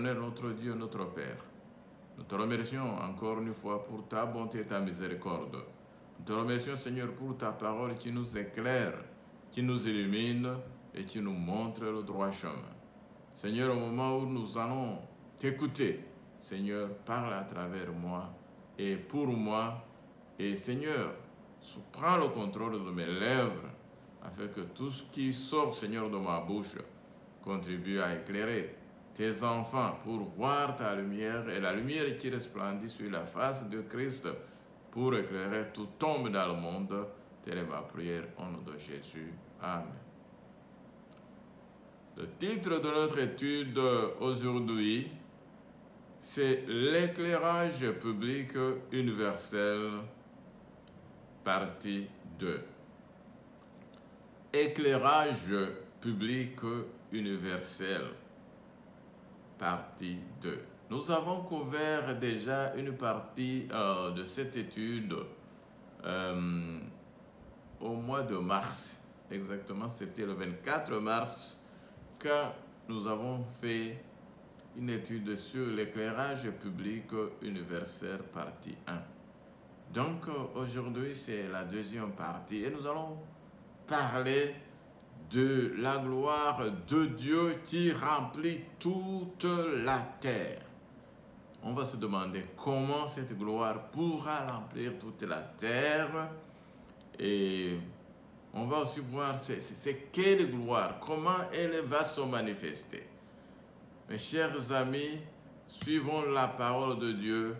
Éternel, notre Dieu, notre Père, nous te remercions encore une fois pour ta bonté et ta miséricorde. Nous te remercions, Seigneur, pour ta parole qui nous éclaire, qui nous illumine et qui nous montre le droit chemin. Seigneur, au moment où nous allons t'écouter, Seigneur, parle à travers moi et pour moi. Et Seigneur, prends le contrôle de mes lèvres, afin que tout ce qui sort, Seigneur, de ma bouche, contribue à éclairer tes enfants pour voir ta lumière et la lumière qui resplendit sur la face de Christ pour éclairer tout homme dans le monde. Telle est ma prière au nom de Jésus. Amen. Le titre de notre étude aujourd'hui, c'est l'éclairage public universel, partie 2. Éclairage public universel, partie 2. Nous avons couvert déjà une partie de cette étude au mois de mars. Exactement, c'était le 24 mars quand nous avons fait une étude sur l'éclairage public universel, partie 1. Donc, aujourd'hui, c'est la deuxième partie et nous allons parler de la gloire de Dieu qui remplit toute la terre. On va se demander comment cette gloire pourra remplir toute la terre et on va aussi voir c'est quelle gloire, comment elle va se manifester. Mes chers amis, suivons la parole de Dieu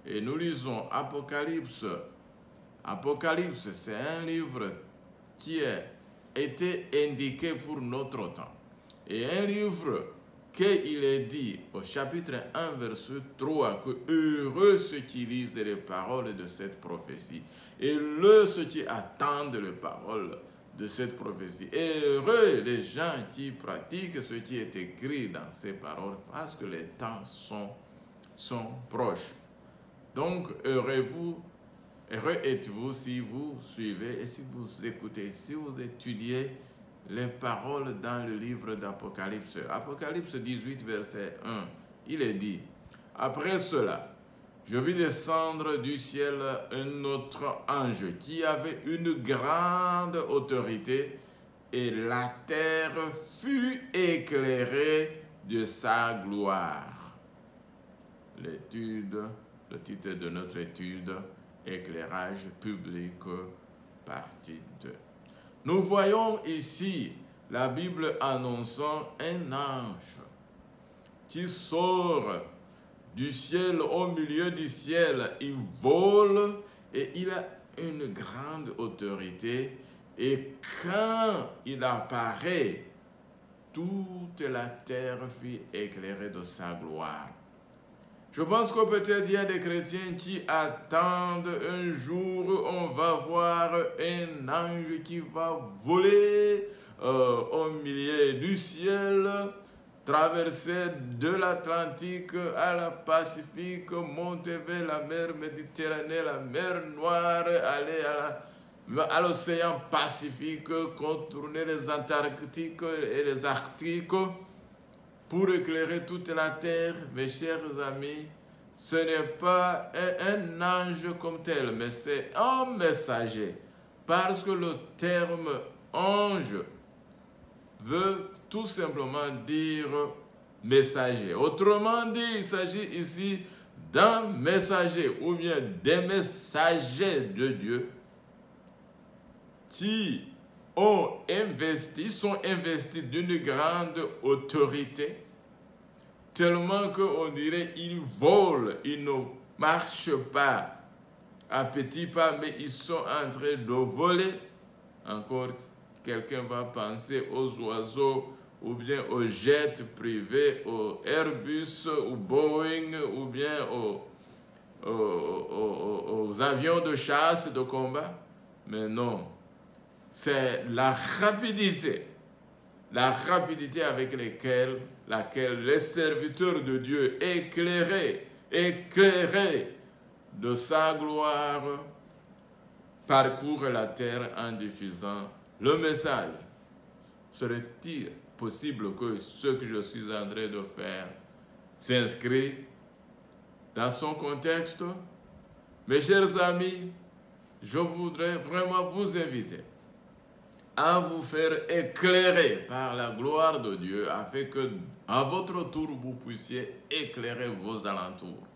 et nous lisons Apocalypse. Apocalypse, c'est un livre qui a été indiqué pour notre temps. Et un livre qu'il est dit au chapitre 1, verset 3, que heureux ceux qui lisent les paroles de cette prophétie, et heureux ceux qui attendent les paroles de cette prophétie. Et heureux les gens qui pratiquent ce qui est écrit dans ces paroles, parce que les temps sont proches. Donc, heureux êtes-vous si vous suivez et si vous écoutez, si vous étudiez les paroles dans le livre d'Apocalypse. Apocalypse 18, verset 1, il est dit, « Après cela, je vis descendre du ciel un autre ange qui avait une grande autorité et la terre fut éclairée de sa gloire. » Le titre de notre étude, éclairage public, partie 2. Nous voyons ici la Bible annonçant un ange qui sort du ciel, au milieu du ciel. Il vole et il a une grande autorité. Et quand il apparaît, toute la terre fut éclairée de sa gloire. Je pense que peut-être il y a des chrétiens qui attendent un jour où on va voir un ange qui va voler au milieu du ciel, traverser de l'Atlantique à la Pacifique, monter vers la mer Méditerranée, la mer Noire, aller à l'océan Pacifique, contourner les Antarctiques et les Arctiques, pour éclairer toute la terre. Mes chers amis, ce n'est pas un ange comme tel, mais c'est un messager. Parce que le terme ange veut tout simplement dire messager. Autrement dit, il s'agit ici d'un messager ou bien des messagers de Dieu qui sont investis d'une grande autorité, tellement qu'on dirait ils volent, ils ne marchent pas à petits pas, mais ils sont en train de voler. Encore, quelqu'un va penser aux oiseaux ou bien aux jets privés, aux Airbus, ou Boeing, ou bien aux avions de chasse, de combat. Mais non. C'est la rapidité avec laquelle les serviteurs de Dieu éclairés de sa gloire parcourent la terre en diffusant le message. Serait-il possible que ce que je suis en train de faire s'inscrit dans son contexte. Mes chers amis, je voudrais vraiment vous inviter à vous faire éclairer par la gloire de Dieu afin que, à votre tour, vous puissiez éclairer vos alentours.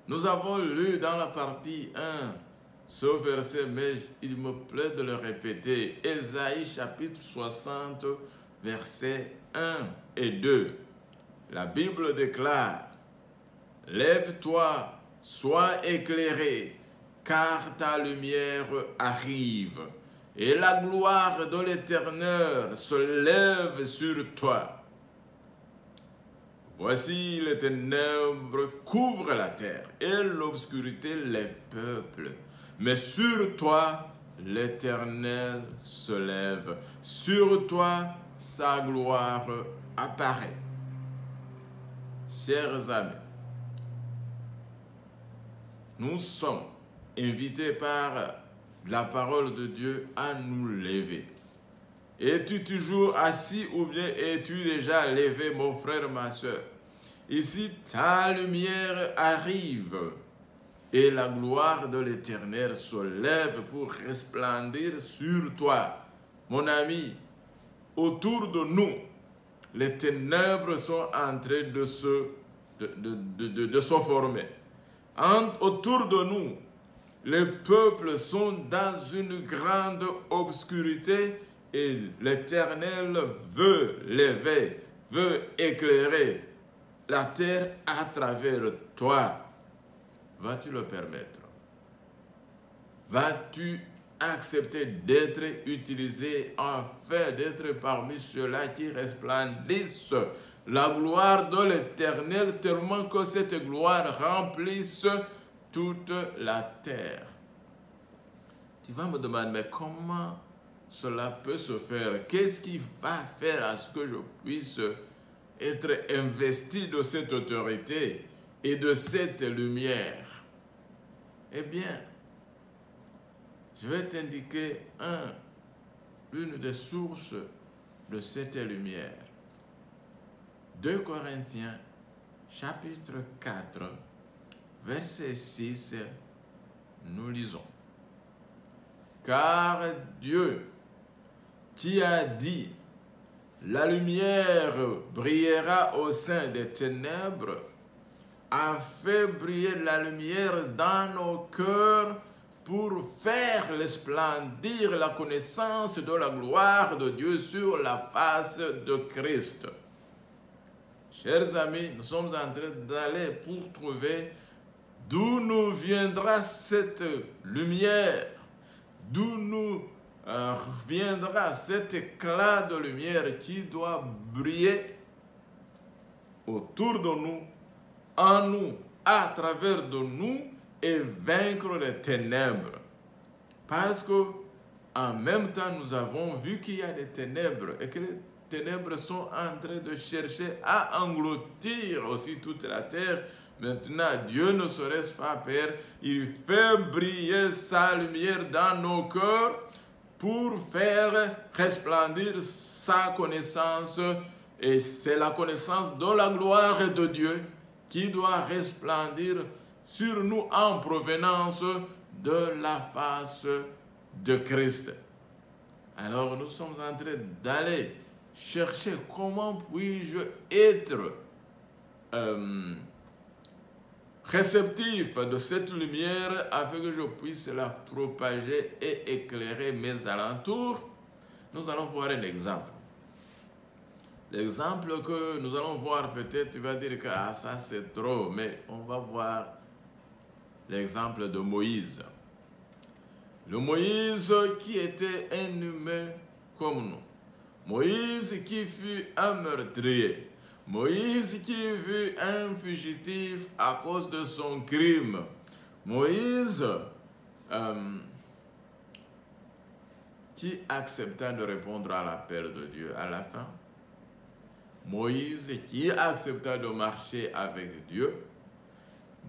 Nous avons lu dans la partie 1 ce verset, mais il me plaît de le répéter. Ésaïe chapitre 60, versets 1 et 2. La Bible déclare: « Lève-toi, sois éclairé, car ta lumière arrive. Et la gloire de l'Éternel se lève sur toi. Voici les ténèbres couvrent la terre et l'obscurité les peuples. Mais sur toi, l'Éternel se lève. Sur toi, sa gloire apparaît. » Chers amis, nous sommes invités par la parole de Dieu à nous lever. Es-tu toujours assis ou bien es-tu déjà levé, mon frère, ma soeur? Ici, ta lumière arrive et la gloire de l'Éternel se lève pour resplendir sur toi. Mon ami, autour de nous, les ténèbres sont en train de se former. Autour de nous, les peuples sont dans une grande obscurité et l'Éternel veut lever, veut éclairer la terre à travers toi. Vas-tu le permettre? Vas-tu accepter d'être utilisé afin d'être parmi ceux-là qui resplendissent la gloire de l'Éternel tellement que cette gloire remplisse toute la terre? Tu vas me demander, mais comment cela peut se faire? Qu'est-ce qui va faire à ce que je puisse être investi de cette autorité et de cette lumière? Eh bien, je vais t'indiquer une des sources de cette lumière. 2 Corinthiens, chapitre 4, verset 6, nous lisons: « Car Dieu, qui a dit, la lumière brillera au sein des ténèbres, a fait briller la lumière dans nos cœurs pour faire resplendir la connaissance de la gloire de Dieu sur la face de Christ. » Chers amis, nous sommes en train d'aller pour trouver d'où nous viendra cette lumière, d'où nous viendra cet éclat de lumière qui doit briller autour de nous, en nous, à travers de nous, et vaincre les ténèbres. Parce que en même temps, nous avons vu qu'il y a des ténèbres et que les ténèbres sont en train de chercher à engloutir aussi toute la terre. Maintenant, Dieu ne se laisse pas faire. Il fait briller sa lumière dans nos cœurs pour faire resplendir sa connaissance. Et c'est la connaissance de la gloire de Dieu qui doit resplendir sur nous en provenance de la face de Christ. Alors nous sommes en train d'aller chercher comment puis-je être réceptif de cette lumière afin que je puisse la propager et éclairer mes alentours. Nous allons voir un exemple. L'exemple que nous allons voir, peut-être tu vas dire que ah, ça c'est trop, mais on va voir l'exemple de Moïse. Le Moïse qui était un humain comme nous. Moïse qui fut un meurtrier. Moïse qui fut un fugitif à cause de son crime. Moïse qui accepta de répondre à l'appel de Dieu à la fin. Moïse qui accepta de marcher avec Dieu.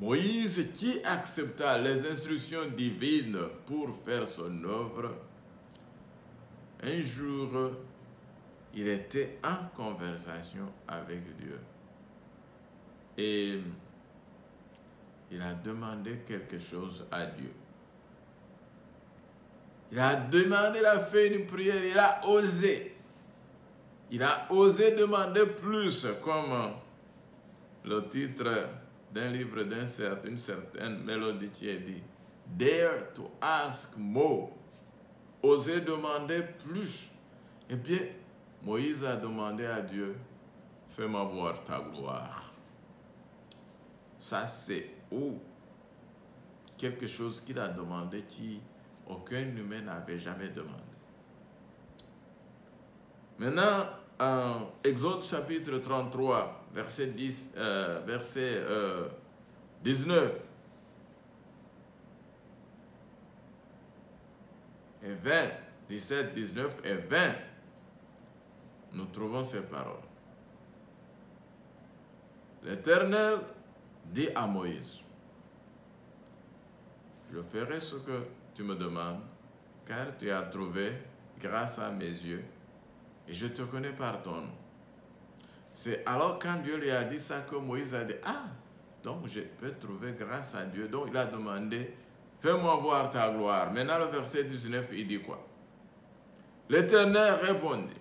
Moïse qui accepta les instructions divines pour faire son œuvre. Un jour, il était en conversation avec Dieu. Et il a demandé quelque chose à Dieu. Il a demandé, il a fait une prière, il a osé. Il a osé demander plus, comme le titre d'un livre d'une certaine Mélodie qui est dit. Dare to ask more. Oser demander plus. Et bien, Moïse a demandé à Dieu, fais-moi voir ta gloire. Ça, c'est quelque chose qu'il a demandé qui aucun humain n'avait jamais demandé. Maintenant, en Exode chapitre 33, verset 19 et 20, 17, 19 et 20, nous trouvons ces paroles. L'Éternel dit à Moïse, je ferai ce que tu me demandes, car tu as trouvé grâce à mes yeux, et je te connais par ton nom. C'est alors quand Dieu lui a dit ça que Moïse a dit, ah, donc je peux trouver grâce à Dieu. Donc il a demandé, fais-moi voir ta gloire. Maintenant le verset 19, il dit quoi? L'Éternel répondit,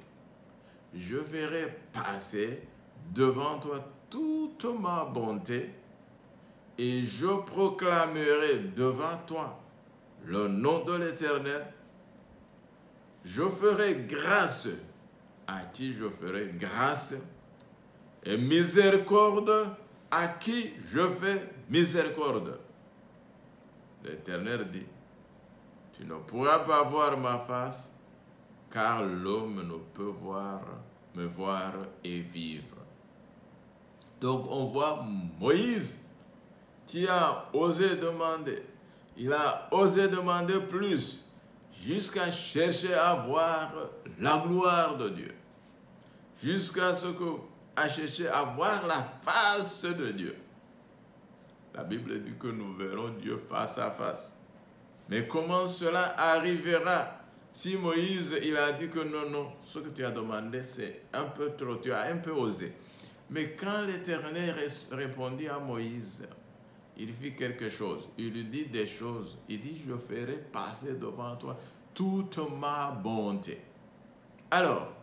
je ferai passer devant toi toute ma bonté et je proclamerai devant toi le nom de l'Éternel. Je ferai grâce à qui je ferai grâce et miséricorde à qui je fais miséricorde. L'Éternel dit, tu ne pourras pas voir ma face, car l'homme ne peut me voir et vivre. Donc on voit Moïse qui a osé demander. Il a osé demander plus, jusqu'à chercher à voir la gloire de Dieu. Jusqu'à ce à chercher à voir la face de Dieu. La Bible dit que nous verrons Dieu face à face. Mais comment cela arrivera si Moïse, il a dit que non, ce que tu as demandé, c'est un peu trop, tu as un peu osé. Mais quand l'Éternel répondit à Moïse, il fit quelque chose. Il lui dit des choses. Il dit, je ferai passer devant toi toute ma bonté. Alors,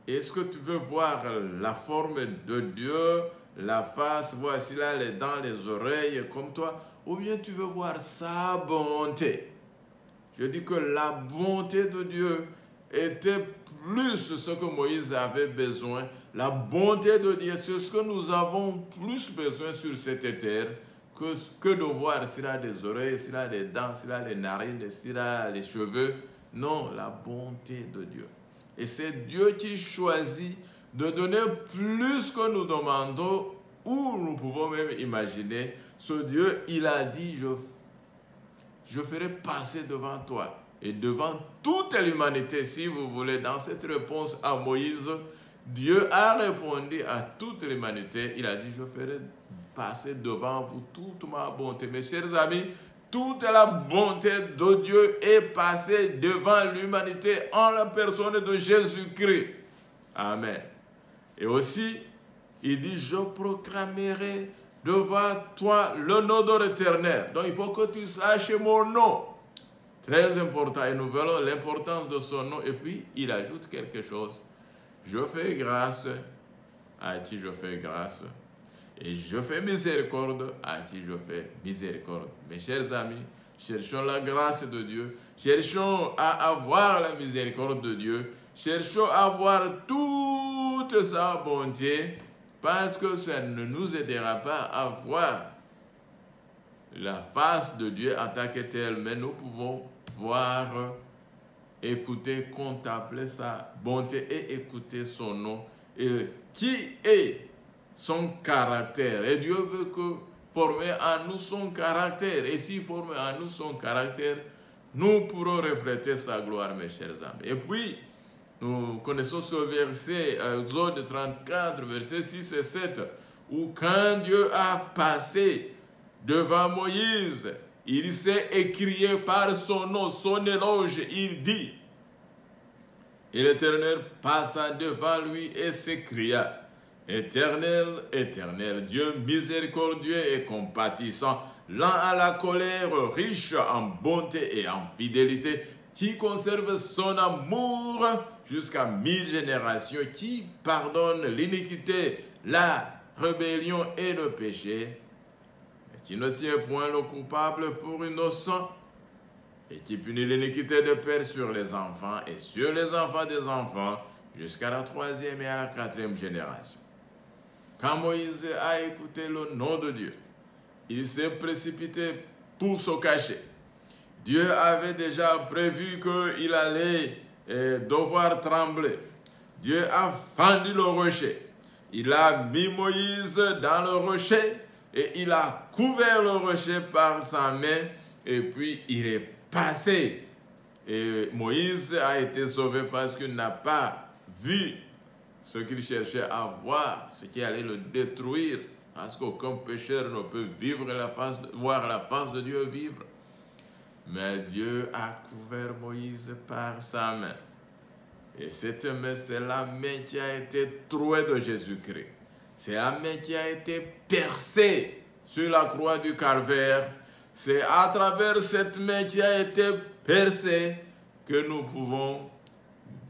est-ce que tu veux voir la forme de Dieu, la face, voici là les dents, les oreilles comme toi, ou bien tu veux voir sa bonté? Je dis que la bonté de Dieu était plus ce que Moïse avait besoin. La bonté de Dieu, c'est ce que nous avons plus besoin sur cette terre que de voir s'il a des oreilles, s'il a des dents, s'il a les narines, s'il a les cheveux. Non, la bonté de Dieu. Et c'est Dieu qui choisit de donner plus que nous demandons, ou nous pouvons même imaginer. Ce Dieu, il a dit, je ferai passer devant toi et devant toute l'humanité, si vous voulez. Dans cette réponse à Moïse, Dieu a répondu à toute l'humanité. Il a dit, je ferai passer devant vous toute ma bonté. Mes chers amis, toute la bonté de Dieu est passée devant l'humanité en la personne de Jésus-Christ. Amen. Et aussi, il dit, je proclamerai devant toi le nom de l'Éternel. Donc, il faut que tu saches mon nom. Très important. Et nous verrons l'importance de son nom. Et puis, il ajoute quelque chose. Je fais grâce à qui je fais grâce. Et je fais miséricorde à qui je fais miséricorde. Mes chers amis, cherchons la grâce de Dieu. Cherchons à avoir la miséricorde de Dieu. Cherchons à avoir toute sa bonté, parce que ça ne nous aidera pas à voir la face de Dieu en tant que tel, mais nous pouvons voir, écouter, contempler sa bonté et écouter son nom, et qui est son caractère. Et Dieu veut former en nous son caractère. Et s'il forme en nous son caractère, nous pourrons refléter sa gloire, mes chers amis. Et puis, nous connaissons ce verset, Exode 34, versets 6 et 7, où quand Dieu a passé devant Moïse, il s'est écrié par son nom, son éloge, il dit, et l'Éternel passa devant lui et s'écria, Éternel, éternel Dieu, miséricordieux et compatissant, lent à la colère, riche en bonté et en fidélité, qui conserve son amour jusqu'à 1000 générations, qui pardonne l'iniquité, la rébellion et le péché, et qui ne tient point le coupable pour innocent, et qui punit l'iniquité de père sur les enfants et sur les enfants des enfants, jusqu'à la 3e et à la 4e génération. Quand Moïse a écouté le nom de Dieu, il s'est précipité pour se cacher. Dieu avait déjà prévu qu'il allait devoir trembler. Dieu a fendu le rocher. Il a mis Moïse dans le rocher et il a couvert le rocher par sa main et puis il est passé. Et Moïse a été sauvé parce qu'il n'a pas vu ce qu'il cherchait à voir, ce qui allait le détruire, parce qu'aucun pécheur ne peut voir la face de Dieu vivre. Mais Dieu a couvert Moïse par sa main. Et cette main, c'est la main qui a été trouée de Jésus-Christ. C'est la main qui a été percée sur la croix du Calvaire. C'est à travers cette main qui a été percée que nous pouvons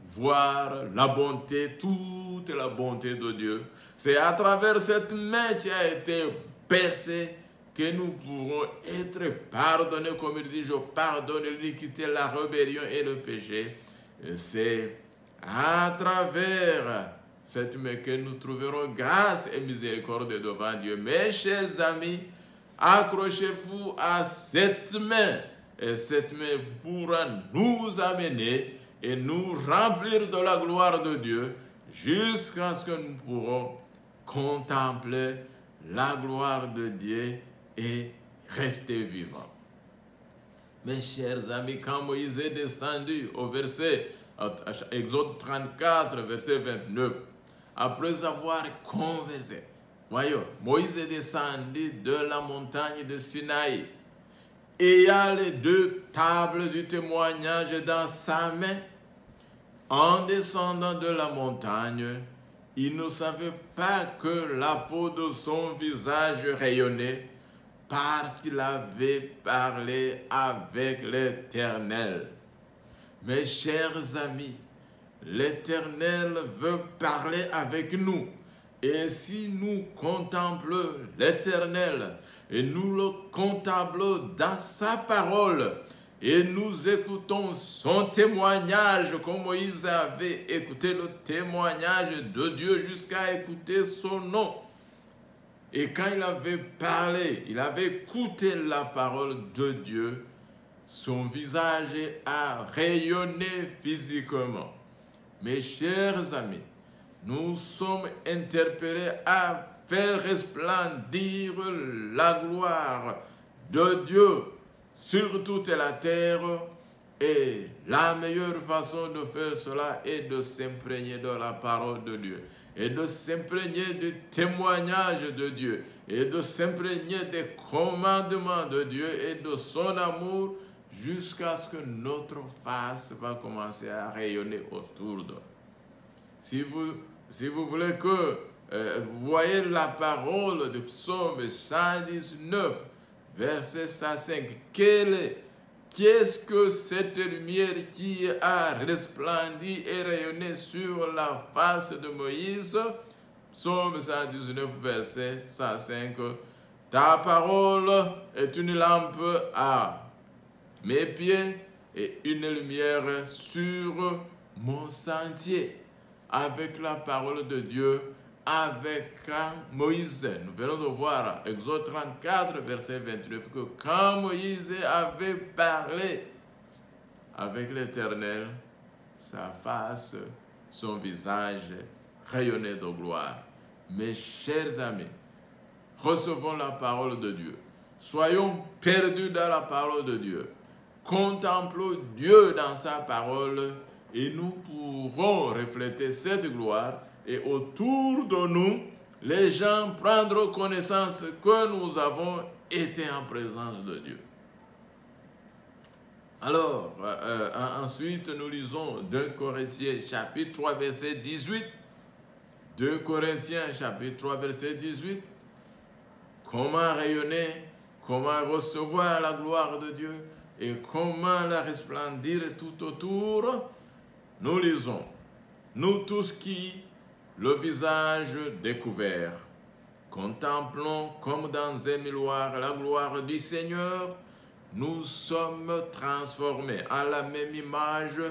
voir la bonté, toute la bonté de Dieu. C'est à travers cette main qui a été percée que nous pourrons être pardonnés, comme il dit, je pardonne l'iniquité, la rébellion et le péché. C'est à travers cette main que nous trouverons grâce et miséricorde devant Dieu. Mes chers amis, accrochez-vous à cette main, et cette main pourra nous amener et nous remplir de la gloire de Dieu jusqu'à ce que nous pourrons contempler la gloire de Dieu et rester vivants. Mes chers amis, quand Moïse est descendu au verset, Exode 34, verset 29, après avoir conversé, voyons, Moïse est descendu de la montagne de Sinaï, ayant les 2 tables du témoignage dans sa main. En descendant de la montagne, il ne savait pas que la peau de son visage rayonnait parce qu'il avait parlé avec l'Éternel. Mes chers amis, l'Éternel veut parler avec nous. Et si nous contemplons l'Éternel et nous le contemplons dans sa parole, et nous écoutons son témoignage, comme Moïse avait écouté le témoignage de Dieu jusqu'à écouter son nom. Et quand il avait parlé, il avait écouté la parole de Dieu, son visage a rayonné physiquement. Mes chers amis, nous sommes interpellés à faire resplendir la gloire de Dieu sur toute la terre, et la meilleure façon de faire cela est de s'imprégner de la parole de Dieu, et de s'imprégner du témoignage de Dieu, et de s'imprégner des commandements de Dieu et de son amour, jusqu'à ce que notre face va commencer à rayonner autour de nous. Si vous voulez que vous voyez la parole du psaume 119, verset 105, qu'est-ce que cette lumière qui a resplendi et rayonné sur la face de Moïse? Psaume 119, verset 105, ta parole est une lampe à mes pieds et une lumière sur mon sentier. Avec la parole de Dieu, avec Moïse, nous venons de voir Exode 34, verset 29, que quand Moïse avait parlé avec l'Éternel, sa face, son visage rayonnait de gloire. Mes chers amis, recevons la parole de Dieu. Soyons perdus dans la parole de Dieu. Contemplons Dieu dans sa parole et nous pourrons refléter cette gloire, et autour de nous, les gens prendront connaissance que nous avons été en présence de Dieu. Alors, ensuite, nous lisons 2 Corinthiens chapitre 3, verset 18. 2 Corinthiens chapitre 3 verset 18. Comment rayonner, comment recevoir la gloire de Dieu et comment la resplendir tout autour. Nous lisons, nous tous qui, le visage découvert, contemplons comme dans un miroir la gloire du Seigneur, nous sommes transformés à la même image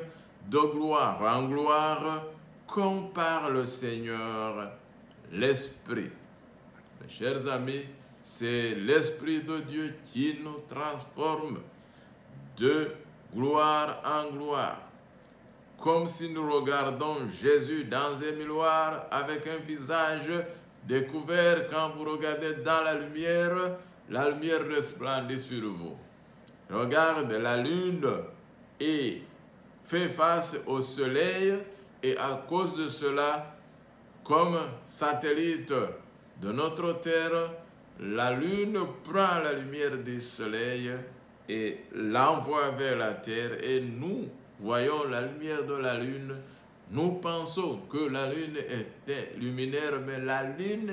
de gloire en gloire, comme par le Seigneur l'Esprit. Mes chers amis, c'est l'Esprit de Dieu qui nous transforme de gloire en gloire. Comme si nous regardons Jésus dans un miroir avec un visage découvert. Quand vous regardez dans la lumière resplendit sur vous. Regarde la lune et fait face au soleil, et à cause de cela, comme satellite de notre terre, la lune prend la lumière du soleil et l'envoie vers la terre, et nous voyons la lumière de la lune. Nous pensons que la lune était luminaire, mais la lune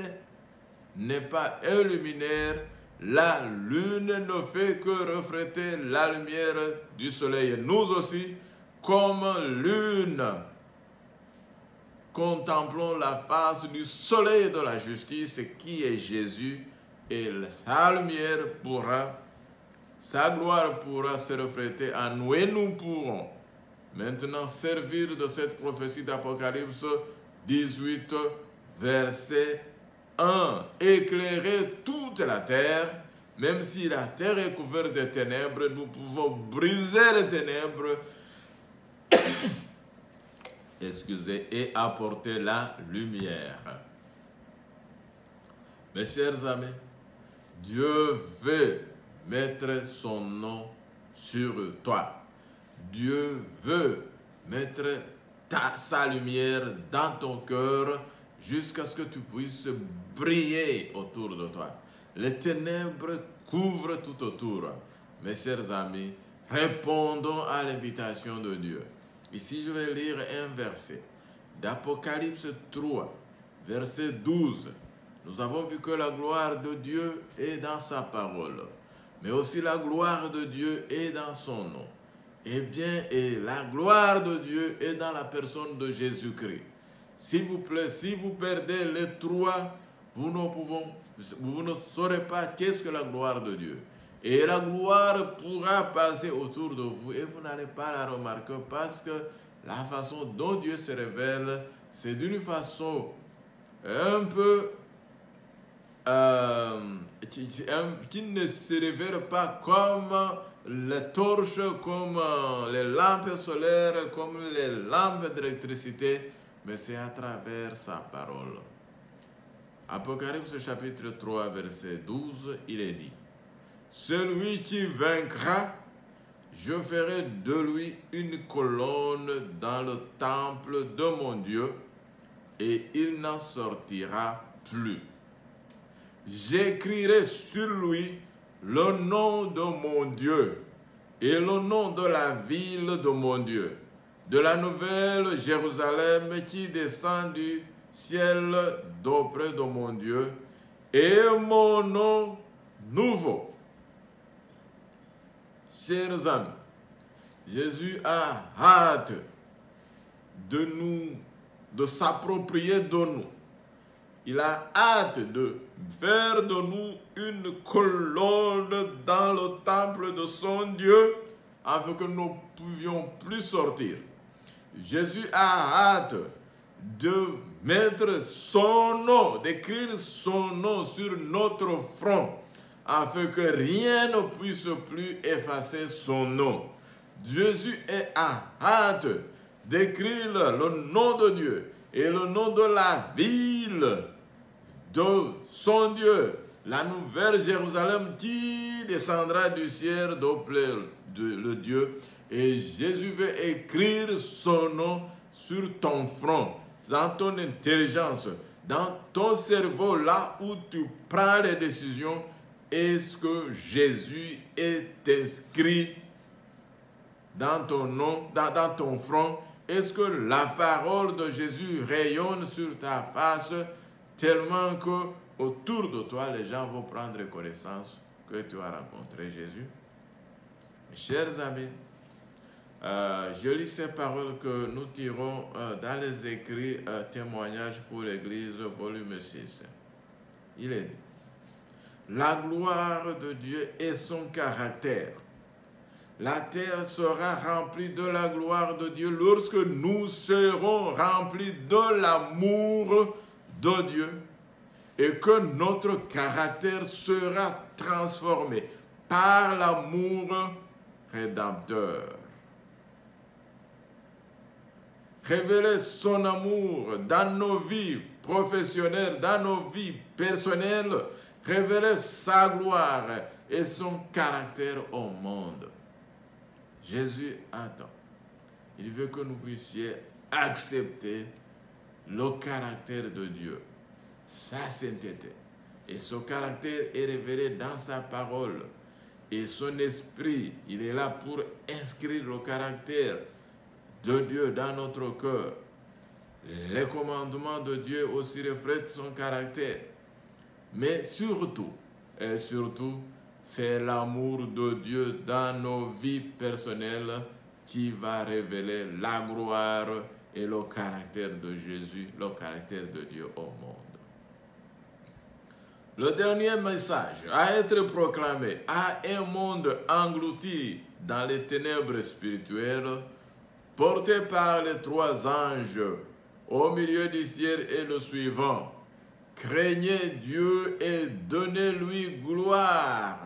n'est pas un luminaire. La lune ne fait que refléter la lumière du soleil. Nous aussi, comme lune, contemplons la face du soleil de la justice qui est Jésus, et sa lumière sa gloire pourra se refléter en nous, et nous pourrons maintenant servir de cette prophétie d'Apocalypse 18, verset 1. Éclairer toute la terre, même si la terre est couverte de ténèbres, nous pouvons briser les ténèbres excusez, et apporter la lumière. Mes chers amis, Dieu veut mettre son nom sur toi. Dieu veut mettre sa lumière dans ton cœur jusqu'à ce que tu puisses briller autour de toi. Les ténèbres couvrent tout autour. Mes chers amis, répondons à l'invitation de Dieu. Ici, je vais lire un verset d'Apocalypse 3, verset 12. Nous avons vu que la gloire de Dieu est dans sa parole, mais aussi la gloire de Dieu est dans son nom. Eh bien, et la gloire de Dieu est dans la personne de Jésus-Christ. S'il vous plaît, si vous perdez les trois, vous ne saurez pas qu'est-ce que la gloire de Dieu. Et la gloire pourra passer autour de vous et vous n'allez pas la remarquer, parce que la façon dont Dieu se révèle, c'est d'une façon un peu qui ne se révèle pas comme les torches, comme les lampes solaires, comme les lampes d'électricité, mais c'est à travers sa parole. Apocalypse chapitre 3, verset 12, il est dit: celui qui vaincra, je ferai de lui une colonne dans le temple de mon Dieu, et il n'en sortira plus. J'écrirai sur lui le nom de mon Dieu et le nom de la ville de mon Dieu, de la nouvelle Jérusalem qui descend du ciel d'auprès de mon Dieu, et mon nom nouveau. Chers amis, Jésus a hâte de s'approprier de nous. Il a hâte de faire de nous une colonne dans le temple de son Dieu, afin que nous ne pouvions plus sortir. Jésus a hâte de mettre son nom, d'écrire son nom sur notre front, afin que rien ne puisse plus effacer son nom. Jésus est en hâte d'écrire le nom de Dieu et le nom de la ville de son Dieu, la nouvelle Jérusalem qui descendra du ciel d'auprès de Dieu. Et Jésus veut écrire son nom sur ton front, dans ton intelligence, dans ton cerveau, là où tu prends les décisions. Est-ce que Jésus est inscrit dans ton nom, dans ton front? est-ce que la parole de Jésus rayonne sur ta face tellement que autour de toi, les gens vont prendre connaissance que tu as rencontré Jésus? Mes chers amis, je lis ces paroles que nous tirons dans les écrits Témoignages pour l'Église, volume 6. Il est dit: la gloire de Dieu et son caractère. La terre sera remplie de la gloire de Dieu lorsque nous serons remplis de l'amour de Dieu et que notre caractère sera transformé par l'amour rédempteur. Révéler son amour dans nos vies professionnelles, dans nos vies personnelles, révéler sa gloire et son caractère au monde. Jésus attend. Il veut que nous puissions accepter le caractère de Dieu, sa sainteté. Et son caractère est révélé dans sa parole. Et son esprit, il est là pour inscrire le caractère de Dieu dans notre cœur. Les commandements de Dieu aussi reflètent son caractère. Mais surtout, et surtout, c'est l'amour de Dieu dans nos vies personnelles qui va révéler la gloire et le caractère de Jésus, le caractère de Dieu au monde. Le dernier message à être proclamé à un monde englouti dans les ténèbres spirituelles, porté par les 3 anges au milieu du ciel, est le suivant: craignez Dieu et donnez-lui gloire.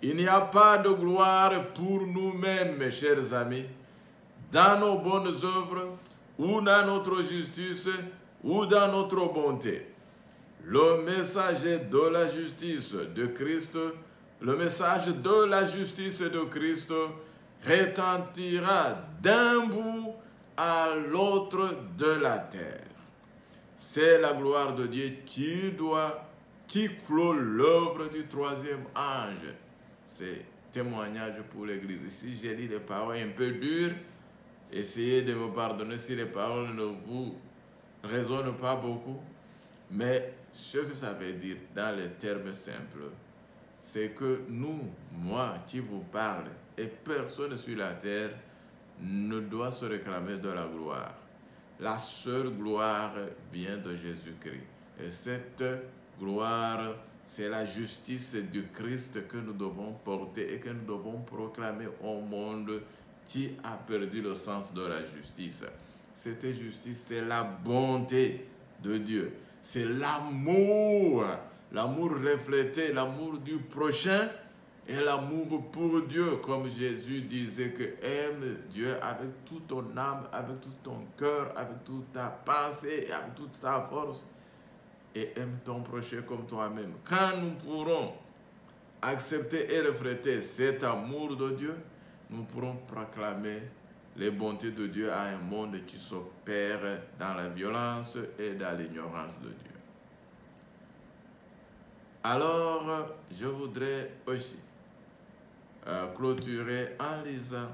Il n'y a pas de gloire pour nous-mêmes, mes chers amis, dans nos bonnes œuvres, ou dans notre justice, ou dans notre bonté. Le messager de la justice de Christ, le message de la justice de Christ retentira d'un bout à l'autre de la terre. C'est la gloire de Dieu qui clôt l'œuvre du 3e ange. C'est témoignage pour l'Église. Si j'ai dit des paroles un peu dures, essayez de me pardonner si les paroles ne vous résonnent pas beaucoup. Mais ce que ça veut dire dans les termes simples, c'est que nous, moi qui vous parle, et personne sur la terre ne doit se réclamer de la gloire. La seule gloire vient de Jésus-Christ. Et cette gloire, c'est la justice du Christ que nous devons porter et que nous devons proclamer au monde qui a perdu le sens de la justice. Cette justice, c'est la bonté de Dieu. C'est l'amour reflété, l'amour du prochain et l'amour pour Dieu, comme Jésus disait que aime Dieu avec toute ton âme, avec tout ton cœur, avec toute ta pensée, avec toute ta force, et aime ton prochain comme toi-même. Quand nous pourrons accepter et refléter cet amour de Dieu, nous pourrons proclamer les bontés de Dieu à un monde qui s'opère dans la violence et dans l'ignorance de Dieu. Alors, je voudrais aussi clôturer en lisant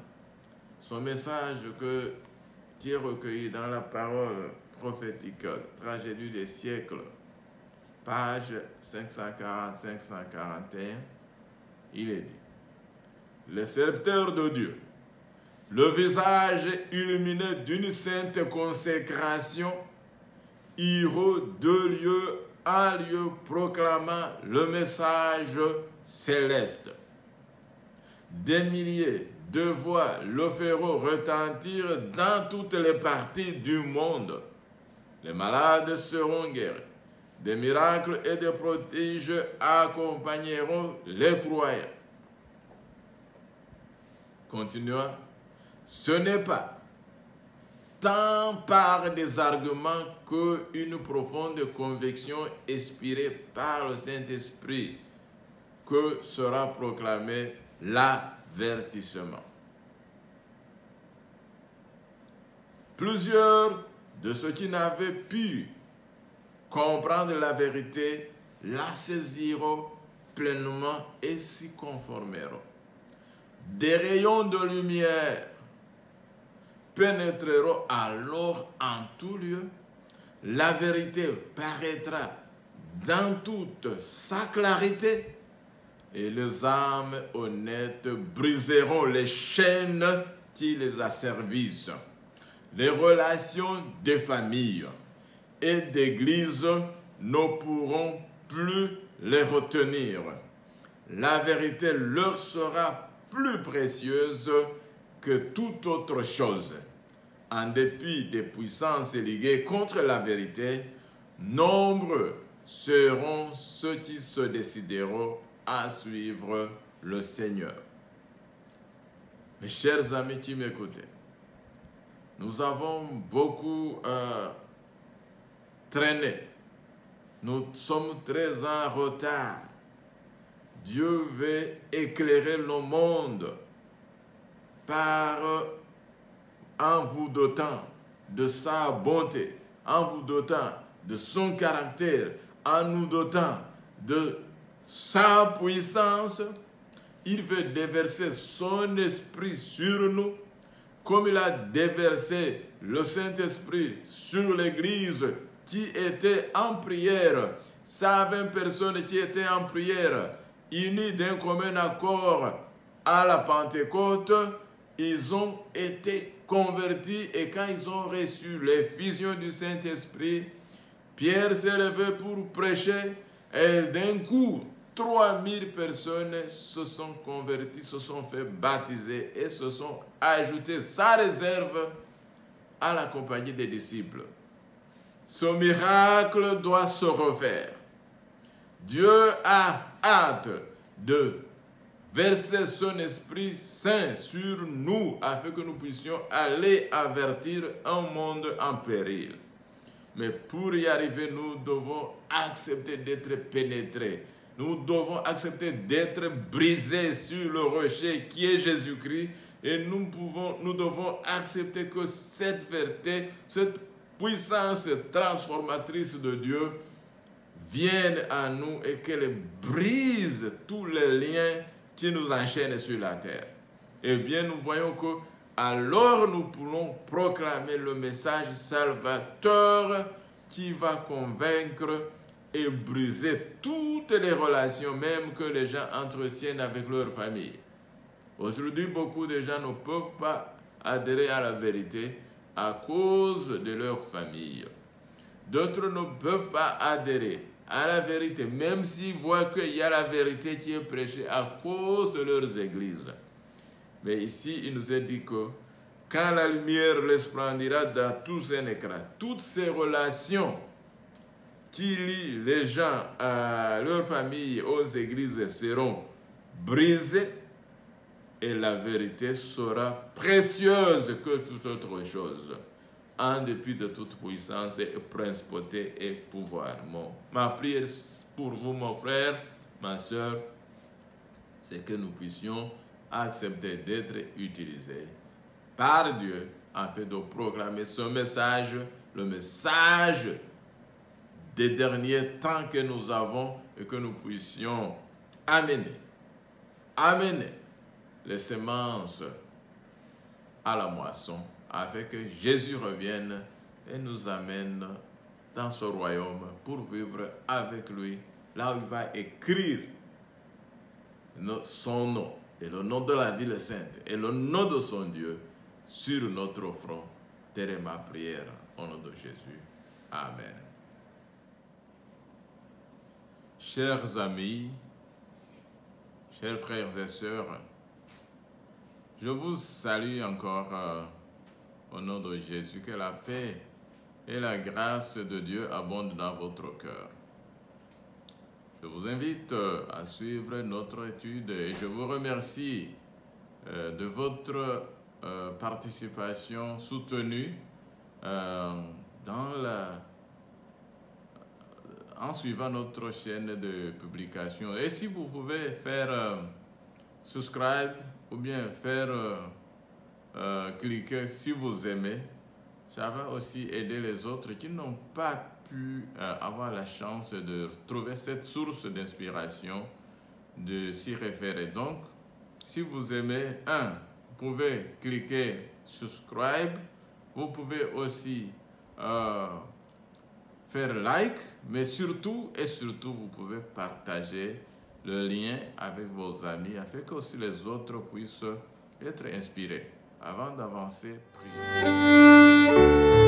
son message qui est recueilli dans la parole prophétique, Tragédie des siècles, page 540-541. Il est dit: le serviteur de Dieu, le visage illuminé d'une sainte consécration, ira de lieu en lieu proclamant le message céleste. Des milliers de voix le feront retentir dans toutes les parties du monde. Les malades seront guéris. Des miracles et des prodiges accompagneront les croyants. Continuons. Ce n'est pas tant par des arguments qu'une profonde conviction inspirée par le Saint-Esprit que sera proclamé l'avertissement. Plusieurs de ceux qui n'avaient pu comprendre la vérité la saisiront pleinement et s'y conformeront. Des rayons de lumière pénétreront alors en tout lieu. La vérité paraîtra dans toute sa clarité et les âmes honnêtes briseront les chaînes qui les asservissent. Les relations des familles et d'église ne pourront plus les retenir. La vérité leur sera plus précieuse que toute autre chose. En dépit des puissances liguées contre la vérité, nombreux seront ceux qui se décideront à suivre le Seigneur. Mes chers amis qui m'écoutez, nous avons beaucoup traîné. Nous sommes très en retard. Dieu veut éclairer le monde en vous dotant de sa bonté, en vous dotant de son caractère, en nous dotant de sa puissance. Il veut déverser son esprit sur nous, comme il a déversé le Saint-Esprit sur l'Église qui était en prière. 120 personnes qui étaient en prière, unis d'un commun accord à la Pentecôte, ils ont été convertis et quand ils ont reçu les visions du Saint-Esprit, Pierre s'est levé pour prêcher et d'un coup, 3000 personnes se sont converties, se sont fait baptiser et se sont ajoutées sans réserve à la compagnie des disciples. Ce miracle doit se refaire. Dieu a hâte de verser son Esprit Saint sur nous afin que nous puissions aller avertir un monde en péril. Mais pour y arriver, nous devons accepter d'être pénétrés. Nous devons accepter d'être brisés sur le rocher qui est Jésus-Christ. Et nous devons accepter que cette vérité, cette puissance transformatrice de Dieu vienne à nous et qu'elle brise tous les liens qui nous enchaînent sur la terre. Eh bien, nous voyons que alors nous pourrons proclamer le message salvateur qui va convaincre et briser toutes les relations même que les gens entretiennent avec leur famille. Aujourd'hui, beaucoup de gens ne peuvent pas adhérer à la vérité à cause de leur famille. D'autres ne peuvent pas adhérer à la vérité, même s'ils voient qu'il y a la vérité qui est prêchée à cause de leurs églises. Mais ici, il nous est dit que quand la lumière resplendira dans tout son écran, toutes ces relations qui lient les gens à leur famille, aux églises, seront brisées et la vérité sera précieuse que toute autre chose, en dépit de toute puissance et principauté et pouvoir. Ma prière pour vous, mon frère, ma soeur, c'est que nous puissions accepter d'être utilisés par Dieu afin de proclamer ce message, le message des derniers temps que nous avons et que nous puissions amener les semences à la moisson afin que Jésus revienne et nous amène dans ce royaume pour vivre avec lui, là où il va écrire son nom et le nom de la ville sainte et le nom de son Dieu sur notre front. Telle est ma prière au nom de Jésus. Amen. Chers amis, chers frères et sœurs, je vous salue encore au nom de Jésus. Que la paix et la grâce de Dieu abondent dans votre cœur. Je vous invite à suivre notre étude et je vous remercie de votre participation soutenue en suivant notre chaîne de publication. Et si vous pouvez faire subscribe ou bien faire cliquer si vous aimez, ça va aussi aider les autres qui n'ont pas pu avoir la chance de trouver cette source d'inspiration, de s'y référer. Donc, si vous aimez, vous pouvez cliquer subscribe. Vous pouvez aussi faire like, mais surtout et surtout, vous pouvez partager le lien avec vos amis afin que aussi les autres puissent être inspirés. Avant d'avancer, prions.